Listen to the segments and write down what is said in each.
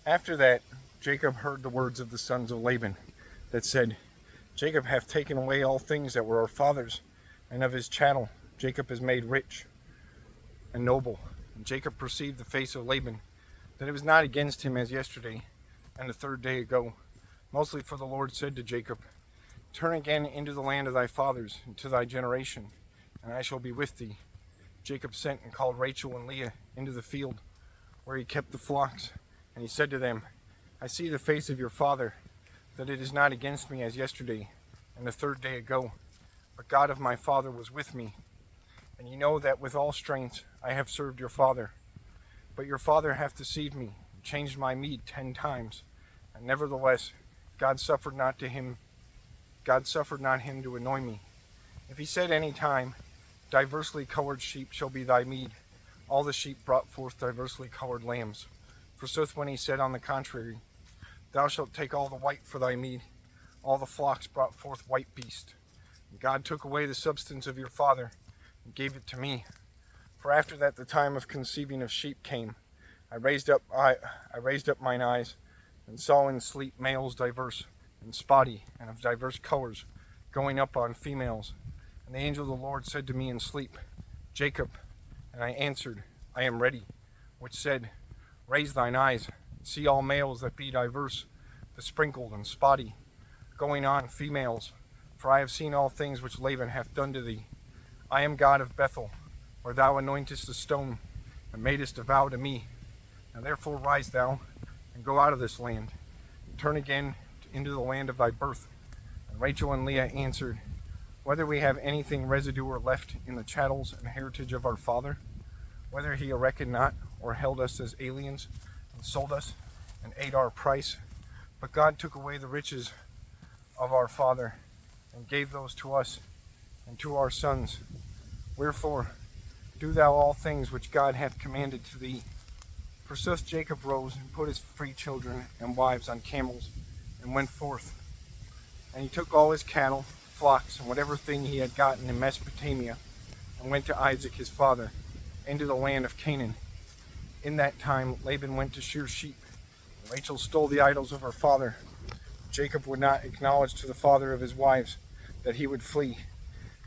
After that, Jacob heard the words of the sons of Laban that said, Jacob hath taken away all things that were our father's, and of his chattel Jacob is made rich and noble. And Jacob perceived the face of Laban, that it was not against him as yesterday and the third day ago. Mostly for the Lord said to Jacob, Turn again into the land of thy fathers, and to thy generation, and I shall be with thee. Jacob sent and called Rachel and Leah into the field, where he kept the flocks, and he said to them, I see the face of your father, that it is not against me as yesterday and the third day ago, but God of my father was with me. And ye know that with all strength I have served your father. But your father hath deceived me, and changed my meat 10 times. And nevertheless, God suffered not him to annoy me. If he said any time, Diversely colored sheep shall be thy meat, all the sheep brought forth diversely colored lambs. Forsooth when he said on the contrary, Thou shalt take all the white for thy meat, all the flocks brought forth white beasts. And God took away the substance of your father, and gave it to me. For after that the time of conceiving of sheep came, I raised up mine eyes, and saw in sleep males diverse, and spotty, and of diverse colors, going up on females. And the angel of the Lord said to me in sleep, Jacob. And I answered, I am ready. Which said, Raise thine eyes, and see all males that be diverse, besprinkled and spotty, going on females. For I have seen all things which Laban hath done to thee. I am God of Bethel, where thou anointest a stone, and madest a vow to me. Now therefore rise thou, and go out of this land, and turn again into the land of thy birth. And Rachel and Leah answered, Whether we have anything residue or left in the chattels and heritage of our father, whether he reckoned not, or held us as aliens, and sold us, and ate our price. But God took away the riches of our father, and gave those to us, and to our sons. Wherefore, do thou all things which God hath commanded to thee. Forsooth Jacob rose, and put his free children and wives on camels, and went forth. And he took all his cattle, flocks, and whatever thing he had gotten in Mesopotamia, and went to Isaac his father, into the land of Canaan. In that time Laban went to shear sheep, and Rachel stole the idols of her father. Jacob would not acknowledge to the father of his wives that he would flee.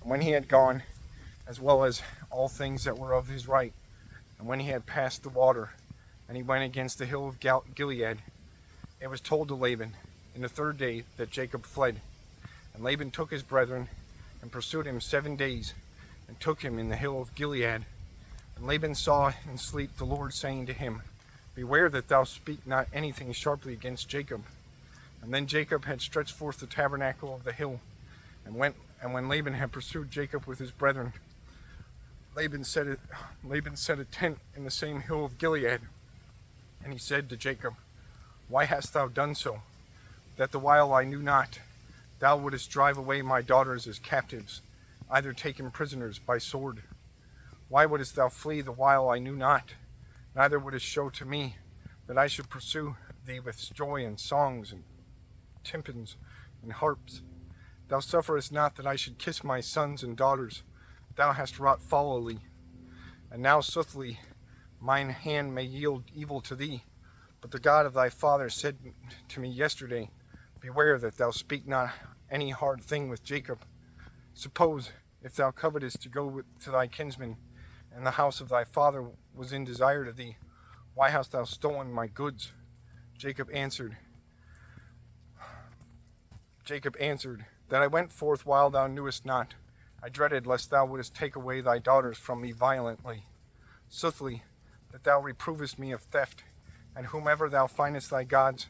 And when he had gone, as well as all things that were of his right, and when he had passed the water, and he went against the hill of Gilead, it was told to Laban in the third day that Jacob fled. And Laban took his brethren, and pursued him 7 days, and took him in the hill of Gilead. And Laban saw in sleep the Lord saying to him, Beware that thou speak not anything sharply against Jacob. And then Jacob had stretched forth the tabernacle of the hill, and when Laban had pursued Jacob with his brethren, Laban set a tent in the same hill of Gilead. And he said to Jacob, Why hast thou done so? That the while I knew not, thou wouldest drive away my daughters as captives, either taken prisoners by sword. Why wouldest thou flee the while I knew not? Neither wouldest show to me that I should pursue thee with joy and songs and tympans and harps. Thou sufferest not that I should kiss my sons and daughters. Thou hast wrought foully. And now soothly mine hand may yield evil to thee. But the God of thy father said to me yesterday, Beware that thou speak not any hard thing with Jacob. Suppose, if thou covetest to go to thy kinsmen, and the house of thy father was in desire to thee, why hast thou stolen my goods? Jacob answered, That I went forth while thou knewest not. I dreaded lest thou wouldest take away thy daughters from me violently. Soothly, that thou reprovest me of theft, and whomever thou findest thy gods,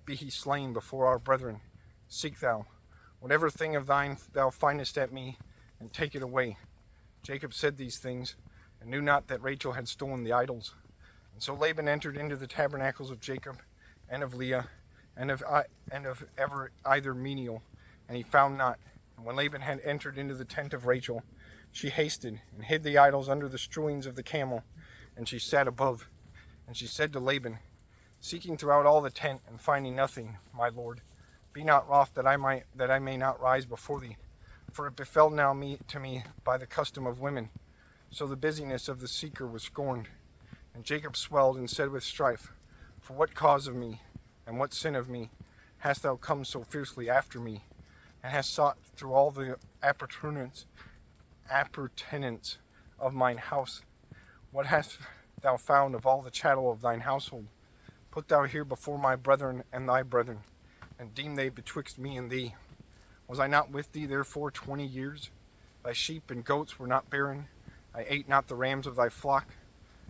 be he slain before our brethren. Seek thou whatever thing of thine thou findest at me, and take it away. Jacob said these things, and knew not that Rachel had stolen the idols. And so Laban entered into the tabernacles of Jacob, and of Leah, and of either menial, and he found not. And when Laban had entered into the tent of Rachel, she hasted, and hid the idols under the strewings of the camel, and she sat above. And she said to Laban, seeking throughout all the tent, and finding nothing, My lord, be not wroth that I may not rise before thee. For it befell now to me by the custom of women. So the busyness of the seeker was scorned. And Jacob swelled and said with strife, For what cause of me, and what sin of me, hast thou come so fiercely after me, and hast sought through all the appurtenance of mine house? What hast thou found of all the chattel of thine household? Put thou here before my brethren and thy brethren, and deem they betwixt me and thee. Was I not with thee therefore 20 years? Thy sheep and goats were not barren. I ate not the rams of thy flock.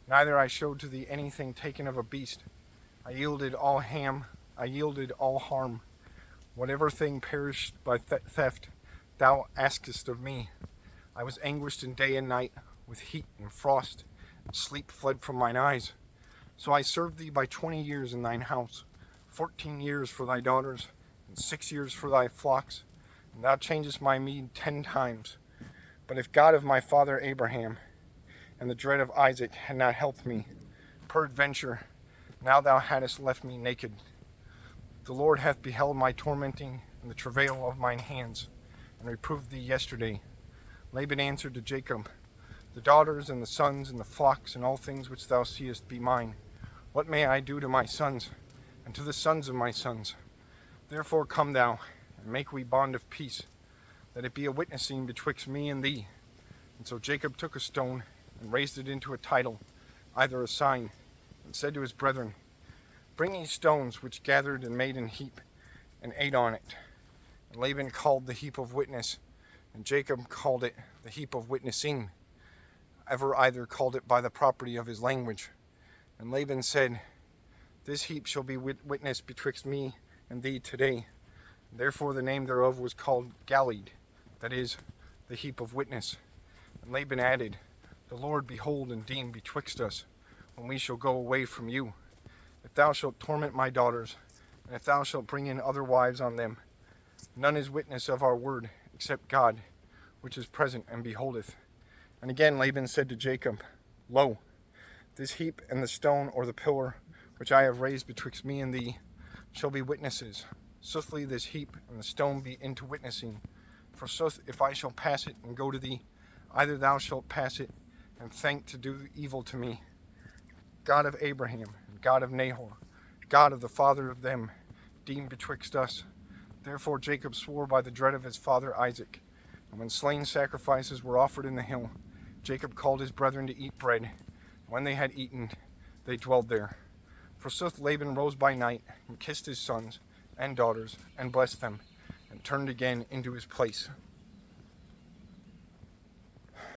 Neither I showed to thee anything taken of a beast. I yielded all harm. Whatever thing perished by theft, thou askest of me. I was anguished in day and night, with heat and frost, and sleep fled from mine eyes. So I served thee by 20 years in thine house, 14 years for thy daughters, and 6 years for thy flocks, and thou changest my meed 10 times. But if God of my father Abraham, and the dread of Isaac had not helped me, peradventure, now thou hadst left me naked. The Lord hath beheld my tormenting and the travail of mine hands, and reproved thee yesterday. Laban answered to Jacob, the daughters and the sons and the flocks and all things which thou seest be mine. What may I do to my sons, and to the sons of my sons? Therefore come thou, and make we bond of peace, that it be a witnessing betwixt me and thee. And so Jacob took a stone, and raised it into a title, either a sign, and said to his brethren, Bring ye stones which gathered and made an heap, and ate on it. And Laban called the heap of witness, and Jacob called it the heap of witnessing. Either called it by the property of his language. And Laban said, This heap shall be witness betwixt me and thee today. Therefore the name thereof was called Galeed, that is, the heap of witness. And Laban added, The Lord behold and deem betwixt us, when we shall go away from you. If thou shalt torment my daughters, and if thou shalt bring in other wives on them, none is witness of our word, except God, which is present and beholdeth. And again Laban said to Jacob, Lo, this heap and the stone or the pillar, which I have raised betwixt me and thee, shall be witnesses. Soothly this heap and the stone be into witnessing. For sooth, if I shall pass it and go to thee, either thou shalt pass it and think to do evil to me. God of Abraham, and God of Nahor, God of the father of them, deem betwixt us. Therefore Jacob swore by the dread of his father Isaac. And when slain sacrifices were offered in the hill, Jacob called his brethren to eat bread. When they had eaten, they dwelled there. Forsooth Laban rose by night, and kissed his sons and daughters, and blessed them, and turned again into his place.